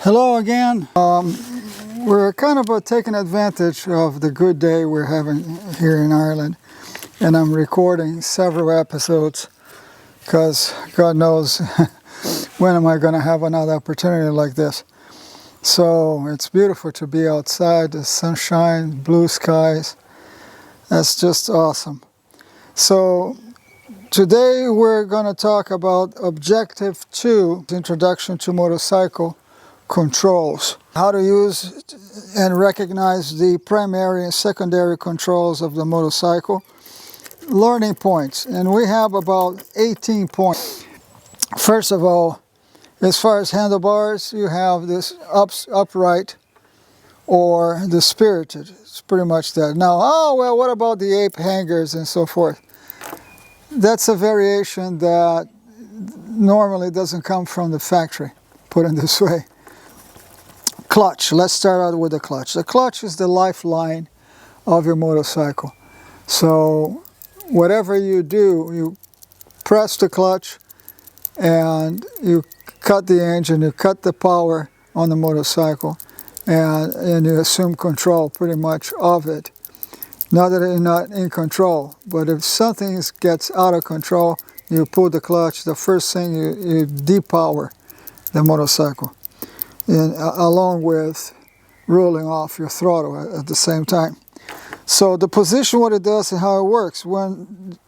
Hello again. We're kind of taking advantage of the good day we're having here in Ireland, and I'm recording several episodes because God knows when am I going to have another opportunity like this. So it's beautiful to be outside, the sunshine, blue skies. That's just awesome. So today we're going to talk about Objective 2, Introduction to Motorcycle Controls. How to use and recognize the primary and secondary controls of the motorcycle. Learning points, and we have about 18 points. First of all, as far as handlebars, you have this upright or the spirited. It's pretty much that. Now, what about the ape hangers and so forth? That's a variation that normally doesn't come from the factory, put it this way. Clutch. Let's start out with the clutch. The clutch is the lifeline of your motorcycle. So whatever you do, you press the clutch and you cut the engine, you cut the power on the motorcycle, and you assume control pretty much of it. Not that you're not in control, but if something gets out of control, you pull the clutch, the first thing you depower the motorcycle, and along with rolling off your throttle at the same time. So the position, what it does and how it works, when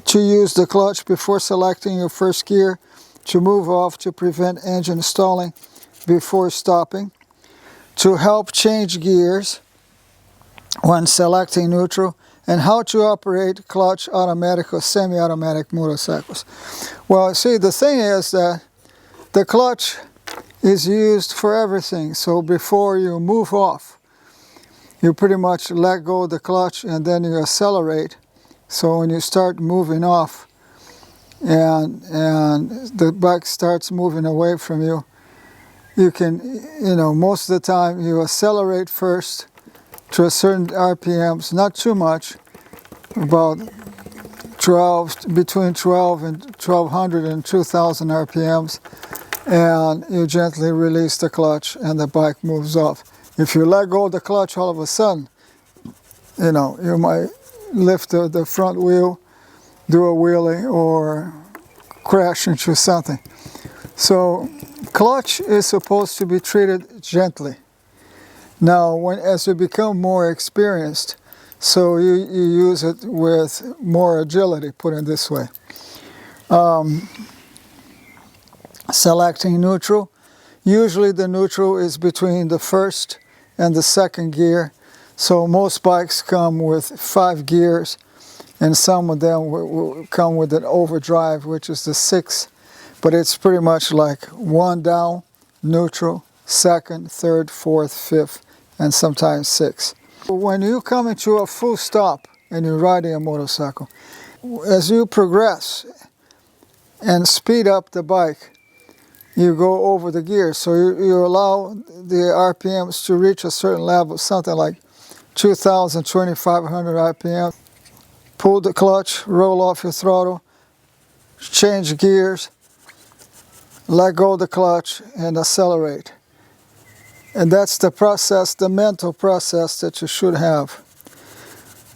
to use the clutch before selecting your first gear, to move off to prevent engine stalling before stopping, to help change gears when selecting neutral, and how to operate clutch automatic or semi-automatic motorcycles. Well, see, the thing is that the clutch is used for everything. So before you move off, you pretty much let go of the clutch and then you accelerate. So when you start moving off and the bike starts moving away from you, you can, most of the time you accelerate first to a certain RPMs, not too much, about between 12 and 1200 and 2000 RPMs, and you gently release the clutch and the bike moves off. If you let go of the clutch all of a sudden, you might lift the front wheel, do a wheelie, or crash into something. So clutch is supposed to be treated gently. Now, as you become more experienced, so you use it with more agility, put it this way. Selecting neutral. Usually the neutral is between the first and the second gear. So most bikes come with 5 gears, and some of them will come with an overdrive, which is the 6. But it's pretty much like 1 down, neutral, 2nd, 3rd, 4th, 5th, and sometimes 6. When you come into a full stop and you're riding a motorcycle, as you progress and speed up the bike, you go over the gears. So you allow the RPMs to reach a certain level, something like 2,000, 2,500 RPM. Pull the clutch, roll off your throttle, change gears, let go of the clutch, and accelerate. And that's the process, the mental process that you should have.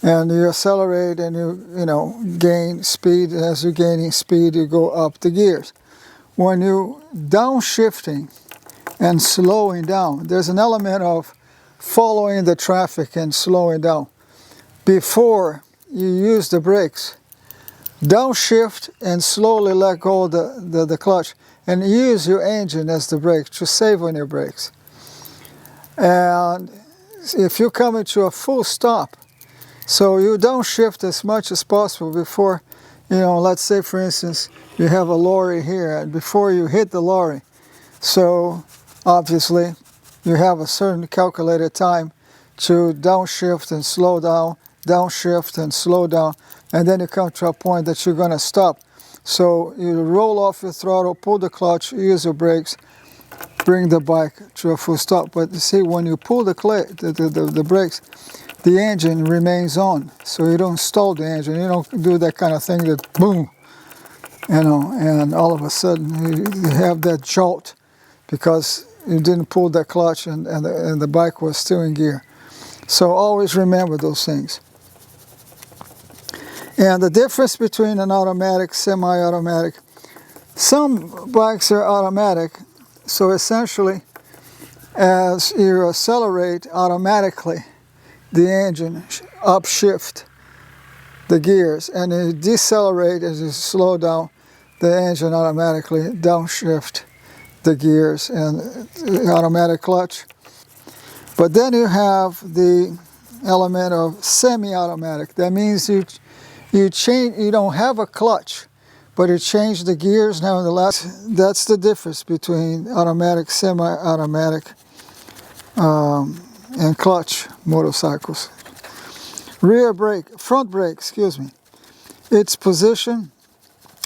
And you accelerate and you gain speed. And as you're gaining speed, you go up the gears. When you downshifting and slowing down, there's an element of following the traffic and slowing down. Before you use the brakes, downshift and slowly let go of the clutch and use your engine as the brake to save on your brakes. And if you come into a full stop, so you downshift as much as possible before, let's say for instance, you have a lorry here, and before you hit the lorry, so obviously you have a certain calculated time to downshift and slow down, downshift and slow down, and then you come to a point that you're going to stop. So you roll off your throttle, pull the clutch, use your brakes, bring the bike to a full stop. But you see, when you pull the brakes, the engine remains on, so you don't stall the engine. You don't do that kind of thing that boom, and all of a sudden you have that jolt, because you didn't pull the clutch and the bike was still in gear. So always remember those things. And the difference between an automatic, semi-automatic, some bikes are automatic, so essentially as you accelerate automatically, the engine upshift the gears, and you decelerate as you slow down, the engine automatically downshift the gears and the automatic clutch. But then you have the element of semi-automatic. That means you don't have a clutch, but you change the gears nevertheless. That's the difference between automatic, semi-automatic, and clutch motorcycles. Front brake, excuse me. Its position,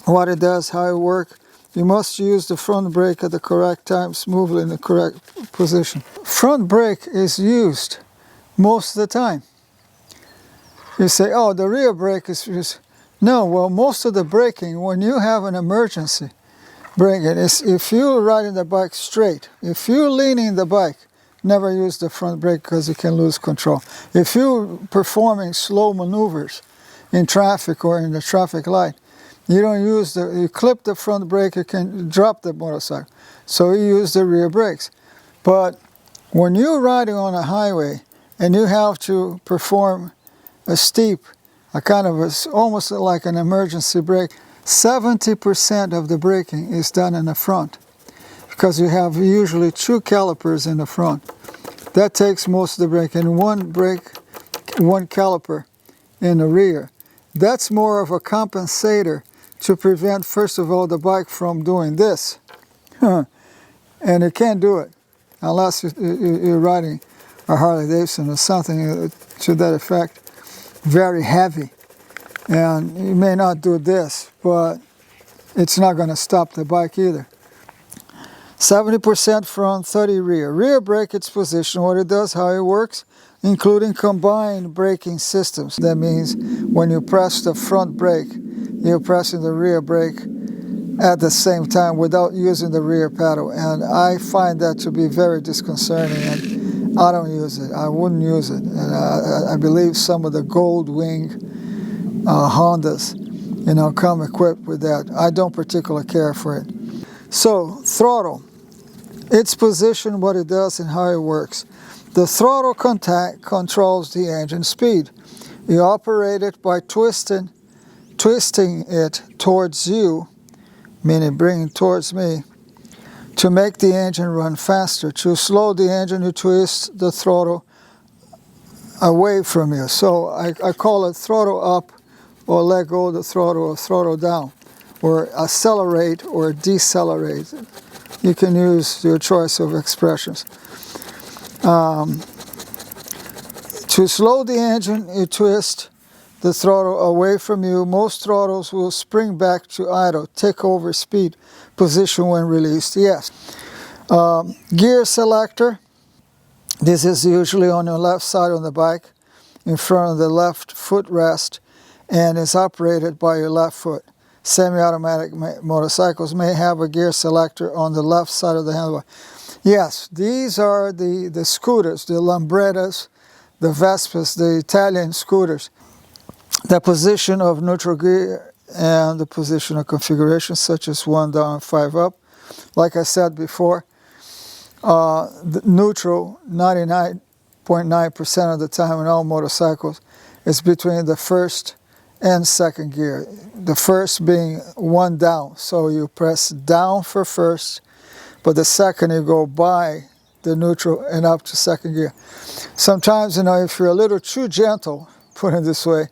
what it does, how it works. You must use the front brake at the correct time, smoothly in the correct position. Front brake is used most of the time. You say, oh, the rear brake is used. No, well, most of the braking, when you have an emergency braking, is if you're riding the bike straight, if you're leaning the bike, never use the front brake because you can lose control. If you're performing slow maneuvers in traffic or in the traffic light, you don't use you clip the front brake, you can drop the motorcycle. So you use the rear brakes. But when you're riding on a highway and you have to perform a steep, almost like an emergency brake, 70% of the braking is done in the front because you have usually 2 calipers in the front. That takes most of the brake, and one caliper in the rear. That's more of a compensator to prevent, first of all, the bike from doing this. And it can't do it unless you're riding a Harley Davidson or something to that effect, very heavy. And you may not do this, but it's not going to stop the bike either. 70% front, 30 rear. Rear brake, its position, what it does, how it works, including combined braking systems. That means when you press the front brake, you're pressing the rear brake at the same time without using the rear pedal. And I find that to be very disconcerting, and I don't use it. I wouldn't use it. And I believe some of the Gold Wing Hondas, come equipped with that. I don't particularly care for it. So, throttle, its position, what it does, and how it works. The throttle controls the engine speed. You operate it by twisting it towards you, meaning bringing towards me, to make the engine run faster. To slow the engine, you twist the throttle away from you. So I call it throttle up, or let go of the throttle, or throttle down, or accelerate or decelerate. You can use your choice of expressions. To slow the engine, you twist the throttle away from you. Most throttles will spring back to idle, take over speed position when released. Yes. Gear selector. This is usually on your left side on the bike, in front of the left footrest, and is operated by your left foot. Semi-automatic motorcycles may have a gear selector on the left side of the handlebar. Yes, these are the scooters, the Lambrettas, the Vespas, the Italian scooters. The position of neutral gear and the position of configuration, such as 1 down, 5 up. Like I said before, the neutral, 99.9% of the time in all motorcycles, is between the first and second gear. The first being 1 down, so you press down for first, but the second you go by the neutral and up to second gear. Sometimes, if you're a little too gentle, put it this way,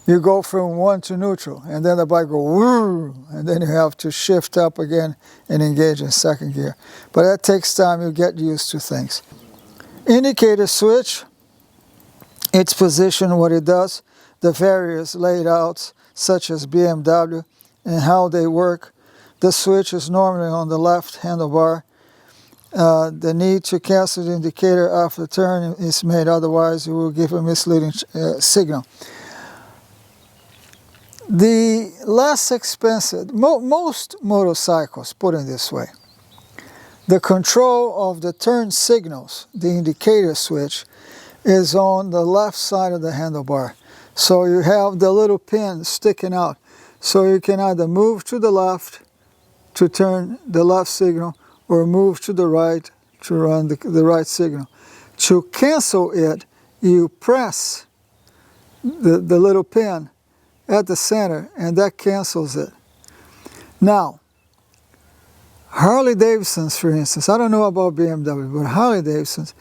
you go from 1 to neutral, and then the bike goes woo, and then you have to shift up again and engage in second gear. But that takes time. You get used to things. Indicator switch, its position, what it does, the various layouts, such as BMW, and how they work. The switch is normally on the left handlebar. The need to cancel the indicator after turn is made, otherwise it will give a misleading signal. The less expensive, most motorcycles, put it this way, The control of the turn signals, the indicator switch, is on the left side of the handlebar. So you have the little pin sticking out. So you can either move to the left to turn the left signal or move to the right to run the right signal. To cancel it, you press the little pin at the center and that cancels it. Now, Harley-Davidsons, for instance, I don't know about BMW, but Harley-Davidsons,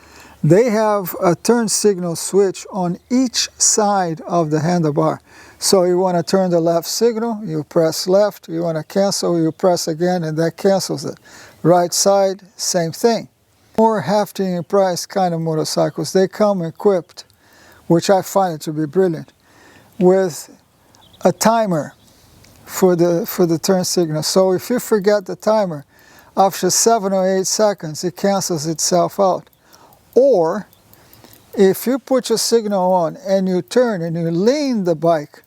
they have a turn signal switch on each side of the handlebar. So you want to turn the left signal, you press left. You want to cancel, you press again, and that cancels it. Right side, same thing. More hefty in price kind of motorcycles, they come equipped, which I find it to be brilliant, with a timer for the turn signal. So if you forget the timer, after 7 or 8 seconds, it cancels itself out. Or, if you put your signal on and you turn and you lean the bike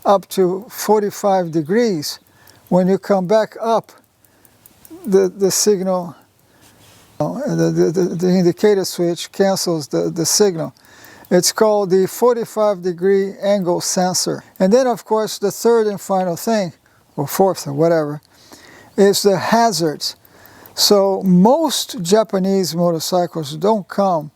up to 45 degrees, when you come back up, the signal, the indicator switch cancels the signal. It's called the 45-degree angle sensor. And then, of course, the third and final thing, or fourth or whatever, is the hazards. So most Japanese motorcycles don't come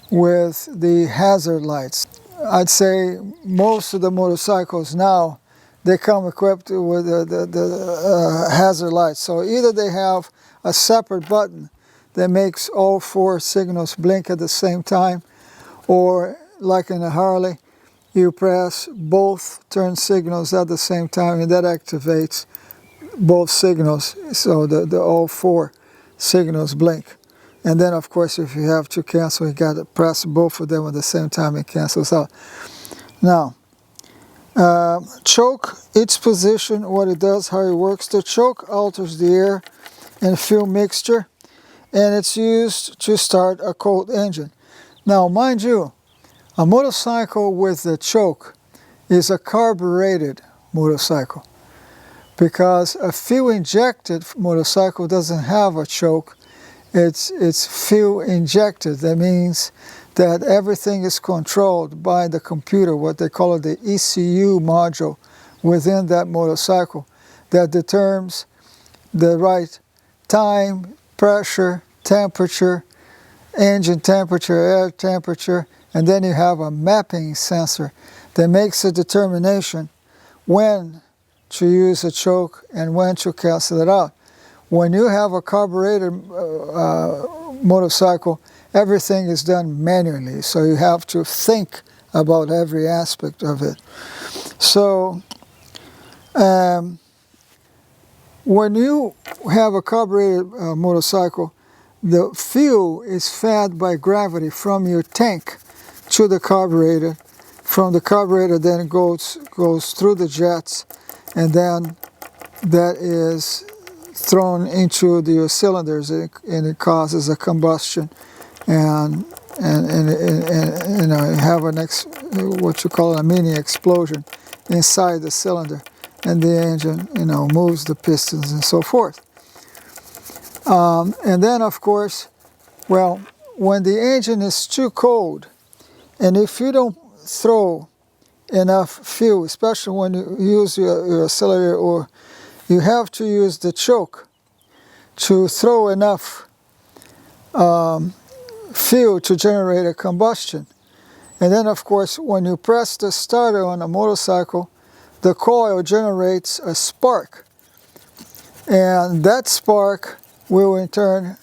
with the hazard lights. I'd say most of the motorcycles now, they come equipped with the hazard lights. So either they have a separate button that makes all 4 signals blink at the same time, or like in a Harley, you press both turn signals at the same time and that activates both signals, so the all 4 signals blink. And then, of course, if you have to cancel, you got to press both of them at the same time, it cancels out. Now, choke, its position, what it does, how it works. The choke alters the air and fuel mixture, and it's used to start a cold engine. Now, mind you, a motorcycle with a choke is a carbureted motorcycle, because a fuel-injected motorcycle doesn't have a choke. It's fuel-injected. That means that everything is controlled by the computer, what they call the ECU module within that motorcycle, that determines the right time, pressure, temperature, engine temperature, air temperature, and then you have a mapping sensor that makes a determination when to use a choke and when to cancel it out. When you have a carbureted motorcycle, everything is done manually, so you have to think about every aspect of it. So when you have a carbureted motorcycle, the fuel is fed by gravity from your tank to the carburetor. From the carburetor, then it goes through the jets, and then that is thrown into the cylinders, and it causes a combustion, and you know, you have what you call a mini explosion inside the cylinder, and the engine, you know, moves the pistons and so forth. And then, of course, well, when the engine is too cold, and if you don't throw enough fuel, especially when you use your accelerator, or you have to use the choke to throw enough fuel to generate a combustion. And then, of course, when you press the starter on a motorcycle, the coil generates a spark. And that spark will in turn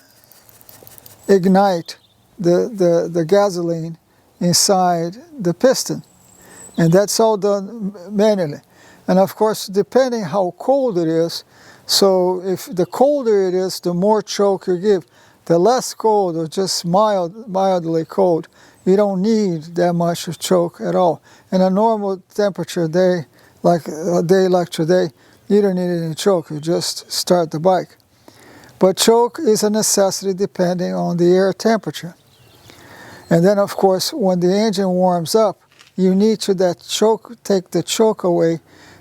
ignite the gasoline inside the piston. And that's all done manually. And of course, depending how cold it is, so if the colder it is, the more choke you give. The less cold, or just mildly cold, you don't need that much of choke at all. In a normal temperature day, like a day like today, you don't need any choke, you just start the bike. But choke is a necessity depending on the air temperature. And then, of course, when the engine warms up, you need to take the choke away,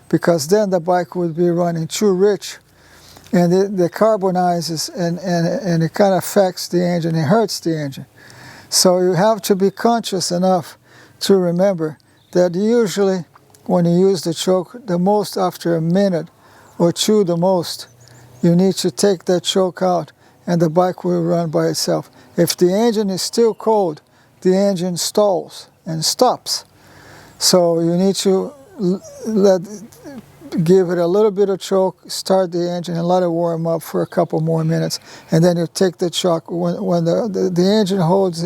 because then the bike would be running too rich and it decarbonizes, and it kind of affects the engine, it hurts the engine. So you have to be conscious enough to remember that usually when you use the choke, the most after a minute or two the most, you need to take that choke out and the bike will run by itself. If the engine is still cold, the engine stalls and stops. So you need to give it a little bit of choke, start the engine and let it warm up for a couple more minutes, and then you take the choke. When the engine holds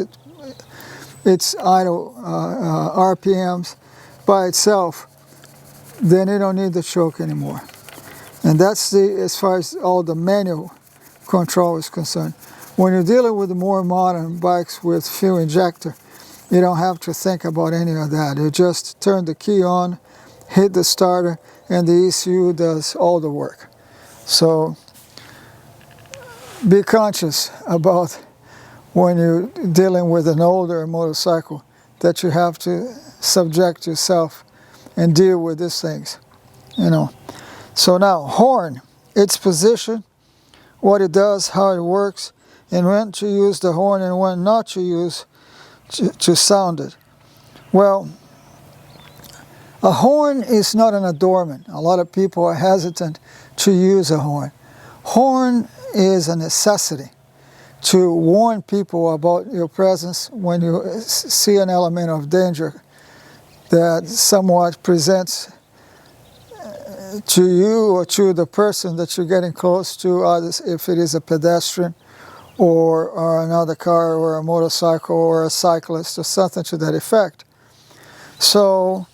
its idle RPMs by itself, then you don't need the choke anymore. And that's as far as all the manual control is concerned. When you're dealing with the more modern bikes with fuel injector, you don't have to think about any of that. You just turn the key on, hit the starter, and the ECU does all the work. So be conscious about when you're dealing with an older motorcycle that you have to subject yourself and deal with these things, you know. So now, horn, its position, what it does, how it works, and when to use the horn and when not to use to sound it. Well, a horn is not an adornment. A lot of people are hesitant to use a horn. Horn is a necessity to warn people about your presence when you see an element of danger that somewhat presents to you or to the person that you're getting close to, if it is a pedestrian or another car or a motorcycle or a cyclist or something to that effect. So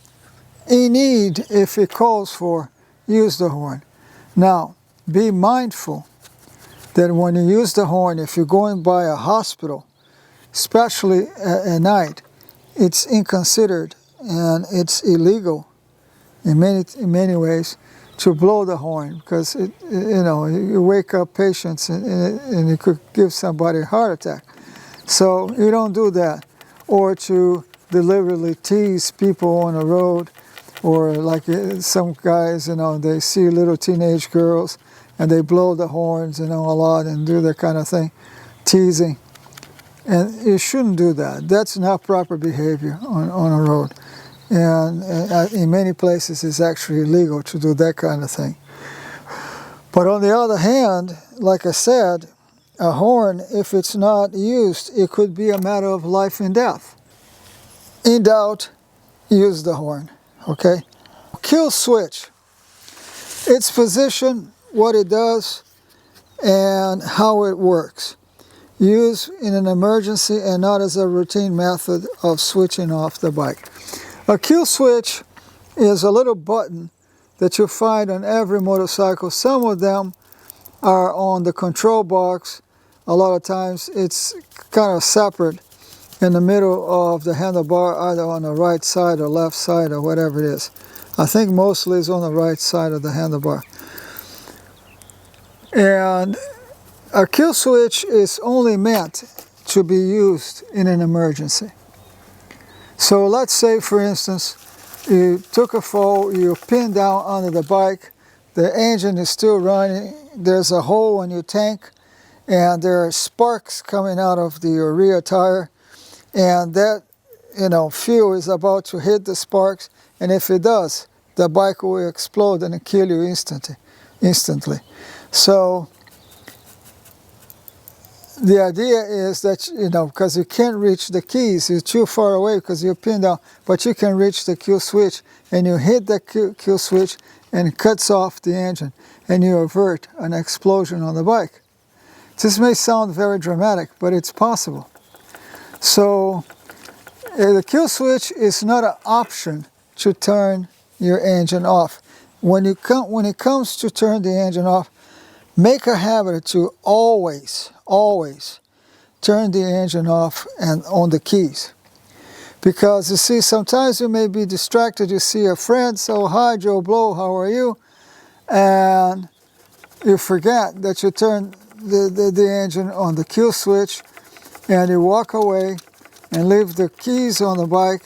in need, if it calls for, use the horn. Now, be mindful that when you use the horn, if you're going by a hospital, especially at night, it's inconsiderate and it's illegal in many ways to blow the horn, because you wake up patients and it could give somebody a heart attack. So you don't do that. Or to deliberately tease people on the road, or like some guys, they see little teenage girls and they blow the horns, a lot and do that kind of thing, teasing. And you shouldn't do that. That's not proper behavior on a road. And in many places it's actually illegal to do that kind of thing. But on the other hand, like I said, a horn, if it's not used, it could be a matter of life and death. In doubt, use the horn, okay? Kill switch, its position, what it does, and how it works. Use in an emergency and not as a routine method of switching off the bike. A kill switch is a little button that you'll find on every motorcycle. Some of them are on the control box. A lot of times it's kind of separate in the middle of the handlebar, either on the right side or left side or whatever it is. I think mostly it's on the right side of the handlebar. And a kill switch is only meant to be used in an emergency. So let's say, for instance, you took a fall, you pinned down under the bike, the engine is still running, there's a hole in your tank, and there are sparks coming out of the rear tire, and that fuel is about to hit the sparks, and if it does, the bike will explode and kill you instantly. So the idea is that, because you can't reach the keys, you're too far away because you're pinned down, but you can reach the kill switch, and you hit the kill switch and it cuts off the engine, and you avert an explosion on the bike. This may sound very dramatic, but it's possible. So the kill switch is not an option to turn your engine off. When it comes to turn the engine off, make a habit to always turn the engine off and on the keys. Because you see, sometimes you may be distracted, you see a friend, so hi Joe Blow, how are you? And you forget that you turn the engine on the kill switch, and you walk away and leave the keys on the bike.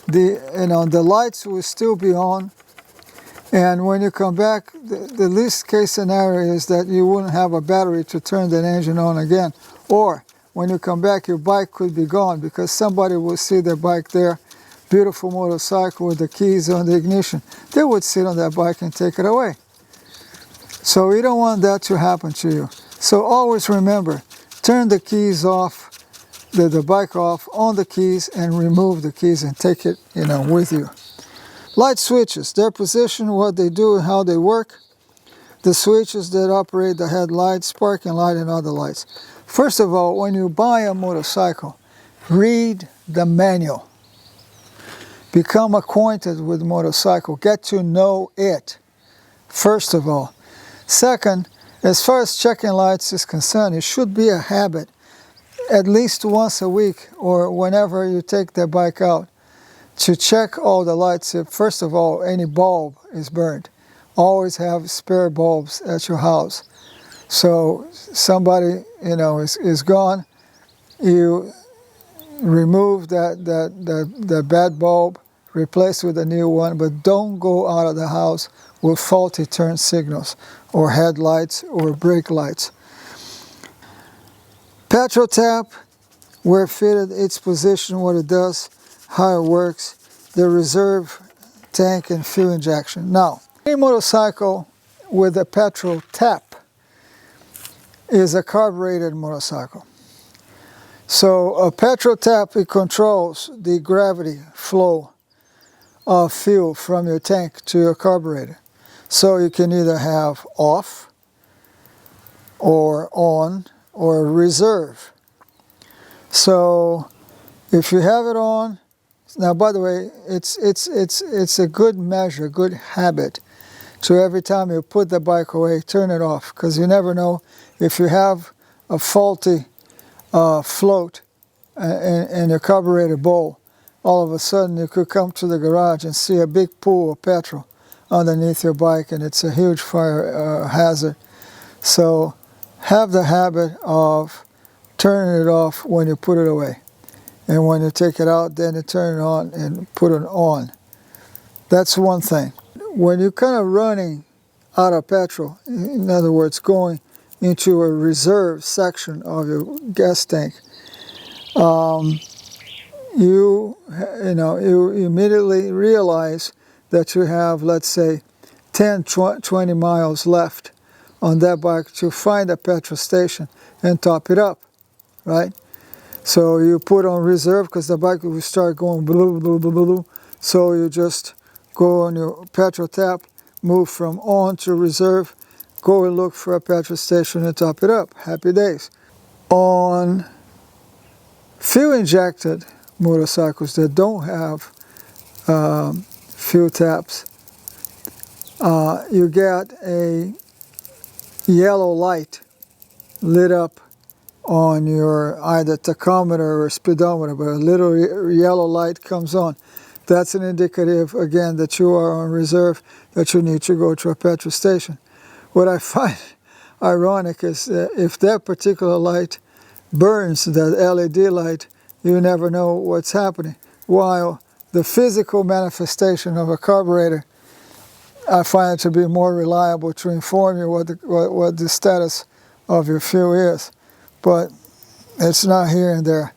The lights will still be on, And when you come back, the least case scenario is that you wouldn't have a battery to turn that engine on again. Or when you come back, your bike could be gone because somebody will see their bike there, beautiful motorcycle with the keys on the ignition. They would sit on that bike and take it away. So we don't want that to happen to you. So always remember, turn the keys off, the bike off, on the keys, and remove the keys and take it, with you. Light switches, their position, what they do, and how they work. The switches that operate the headlights, parking light, and other lights. First of all, when you buy a motorcycle, read the manual. Become acquainted with the motorcycle. Get to know it, first of all. Second, as far as checking lights is concerned, it should be a habit, at least once a week or whenever you take the bike out, to check all the lights. If, first of all, any bulb is burned. Always have spare bulbs at your house. So somebody, is gone, you remove that bad bulb, replace with a new one, but don't go out of the house with faulty turn signals or headlights or brake lights. Petrol tap, where fitted, its position, what it does, how it works, the reserve tank and fuel injection. Now, any motorcycle with a petrol tap is a carbureted motorcycle. So a petrol tap, it controls the gravity flow of fuel from your tank to your carburetor. So you can either have off or on or reserve. So if you have it on, now by the way, it's a good measure, good habit to every time you put the bike away, turn it off, because you never know if you have a faulty float in your carburetor bowl. All of a sudden you could come to the garage and see a big pool of petrol underneath your bike, and it's a huge fire hazard. So have the habit of turning it off when you put it away. And when you take it out, then you turn it on and put it on. That's one thing. When you're kind of running out of petrol, in other words, going into a reserve section of your gas tank, you immediately realize that you have, let's say, 10, 20 miles left on that bike to find a petrol station and top it up, right? So you put on reserve because the bike will start going blue, blue, blue, blue. So you just go on your petrol tap, move from on to reserve, go and look for a petrol station and top it up. Happy days. On fuel-injected motorcycles that don't have fuel taps, you get a yellow light lit up on your either tachometer or speedometer, but a little yellow light comes on. That's an indicative, again, that you are on reserve, that you need to go to a petrol station. What I find ironic is that if that particular light burns, that LED light, you never know what's happening. While the physical manifestation of a carburetor, I find it to be more reliable to inform you what the status of your fuel is. But it's not here and there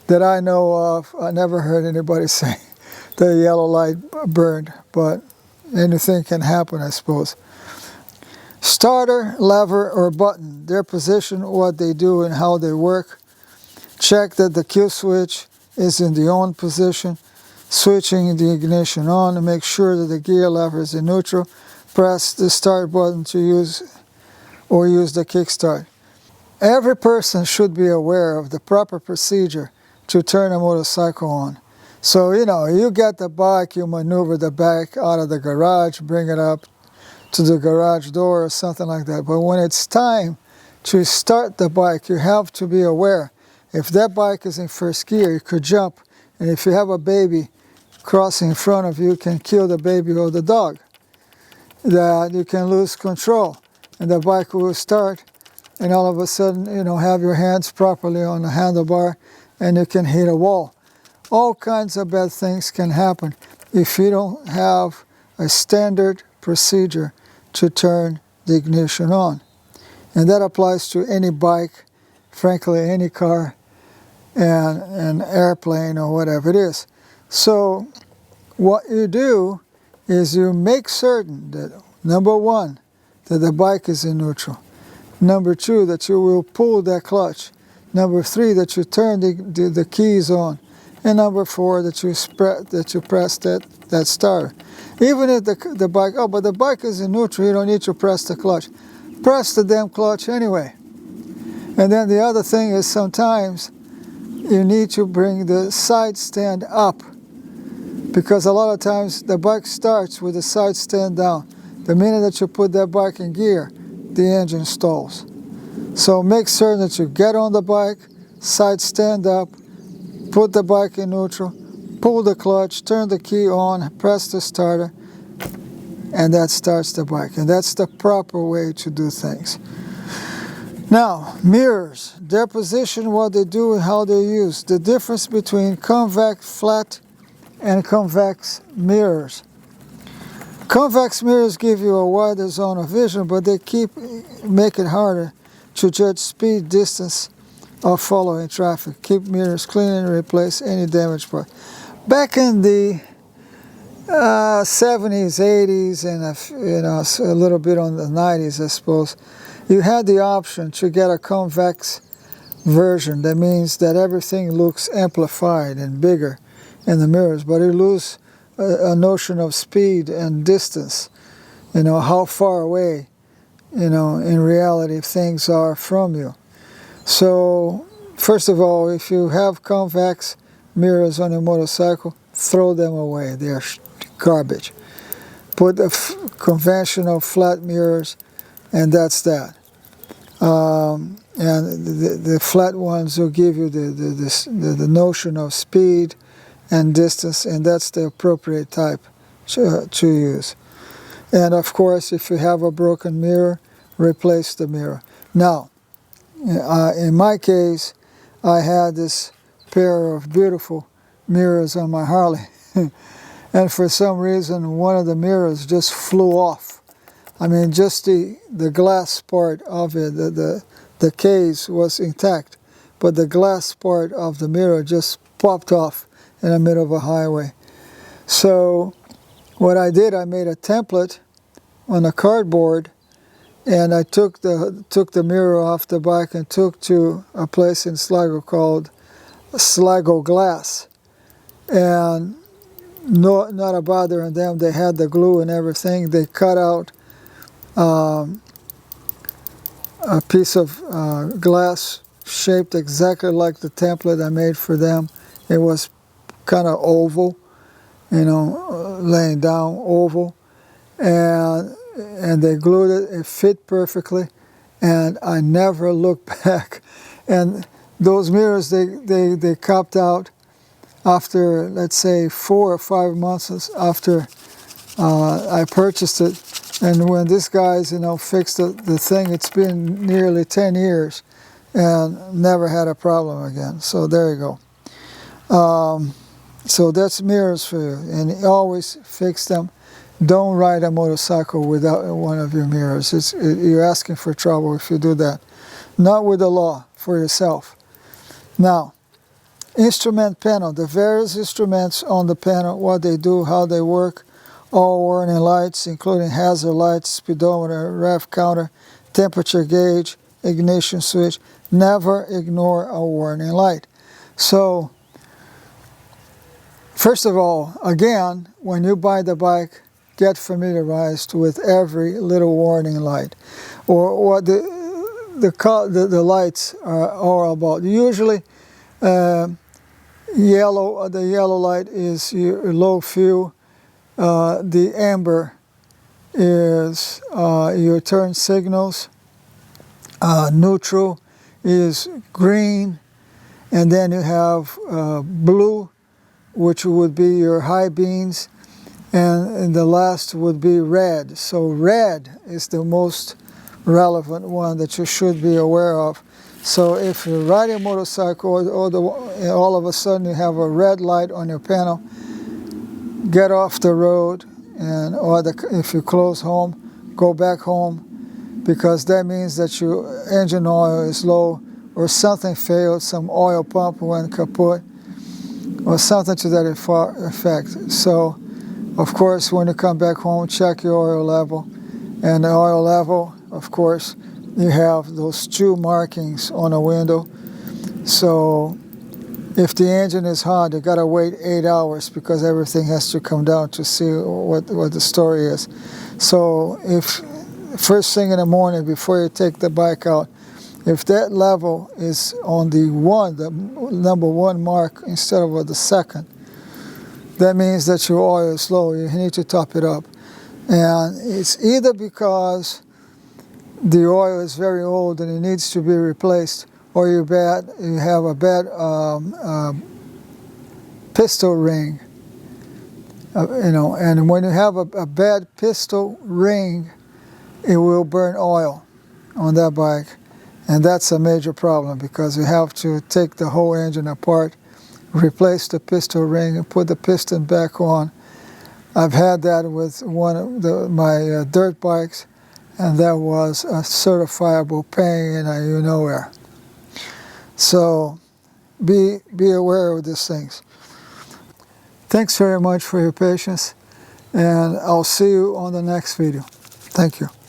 that I know of. I never heard anybody say the yellow light burned, but anything can happen, I suppose. Starter, lever, or button, their position, what they do, and how they work. Check that the kill switch is in the on position, switching the ignition on, and make sure that the gear lever is in neutral. Press the start button to use the kickstart. Every person should be aware of the proper procedure to turn a motorcycle on. So, you get the bike, you maneuver the bike out of the garage, bring it up to the garage door or something like that. But when it's time to start the bike, you have to be aware. If that bike is in first gear, you could jump. And if you have a baby crossing in front of you, you can kill the baby or the dog. That you can lose control. And the bike will start, and all of a sudden, have your hands properly on the handlebar, and you can hit a wall. All kinds of bad things can happen if you don't have a standard procedure to turn the ignition on. And that applies to any bike, frankly, any car, and an airplane or whatever it is. So what you do is you make certain that, number one, that the bike is in neutral. Number two, that you will pull that clutch. Number three, that you turn the keys on. And number four, that you press that starter. Even if the bike, oh, but the bike is in neutral, you don't need to press the clutch. Press the damn clutch anyway. And then the other thing is sometimes you need to bring the side stand up, because a lot of times the bike starts with the side stand down. The minute that you put that bike in gear, the engine stalls. So make certain that you get on the bike, side stand up, put the bike in neutral, pull the clutch, turn the key on, press the starter, and that starts the bike. And that's the proper way to do things. Now, mirrors, their position, what they do, and how they're used. The difference between convex, flat, and convex mirrors. Convex mirrors give you a wider zone of vision, but they make it harder to judge speed, distance, or following traffic. Keep mirrors clean and replace any damaged part. Back in the 70s, 80s, and a little bit on the 90s, I suppose, you had the option to get a convex version. That means that everything looks amplified and bigger in the mirrors, but you lose a notion of speed and distance, how far away, in reality things are from you. So, first of all, if you have convex mirrors on your motorcycle, throw them away. They're garbage. Put the conventional flat mirrors, and that's that. And the flat ones will give you the notion of speed and distance, and that's the appropriate type to use. And of course, if you have a broken mirror, replace the mirror. Now, in my case, I had this pair of beautiful mirrors on my Harley, and for some reason, one of the mirrors just flew off. I mean, just the glass part of it, the case was intact, but the glass part of the mirror just popped off in the middle of a highway. So what I did, I made a template on a cardboard, and I took the mirror off the bike and took to a place in Sligo called Sligo Glass. And not a bother on them, they had the glue and everything. They cut out a piece of glass shaped exactly like the template I made for them. It was kind of oval, laying down oval, and they glued it. It fit perfectly, and I never looked back. And those mirrors, they copped out after, let's say, 4 or 5 months after I purchased it. And when these guys, fixed the thing, it's been nearly 10 years and never had a problem again. So there you go. So that's mirrors for you, and always fix them. Don't ride a motorcycle without one of your mirrors. You're asking for trouble if you do that. Not with the law, for yourself. Now, instrument panel, the various instruments on the panel, what they do, how they work, all warning lights, including hazard lights, speedometer, rev counter, temperature gauge, ignition switch. Never ignore a warning light. So, first of all, again, when you buy the bike, get familiarized with every little warning light, or what the lights are all about. Usually, the yellow light is your low fuel. The amber is your turn signals. Neutral is green, and then you have blue, which would be your high beams, and the last would be red. So red is the most relevant one that you should be aware of. So if you're riding a motorcycle all of a sudden you have a red light on your panel, get off the road and if you close home, go back home, because that means that your engine oil is low, or something failed, some oil pump went kaput, or something to that effect. So, of course, when you come back home, check your oil level. And the oil level, of course, you have those 2 markings on the window. So if the engine is hot, you gotta wait 8 hours, because everything has to come down to see what the story is. So if first thing in the morning before you take the bike out, if that level is on the number 1 mark instead of the second, that means that your oil is low. You need to top it up. And it's either because the oil is very old and it needs to be replaced, or you have a bad piston ring. And when you have a bad piston ring, it will burn oil on that bike. And that's a major problem, because you have to take the whole engine apart, replace the piston ring, and put the piston back on. I've had that with one of my dirt bikes, and that was a certifiable pain in nowhere. So be aware of these things. Thanks very much for your patience, and I'll see you on the next video. Thank you.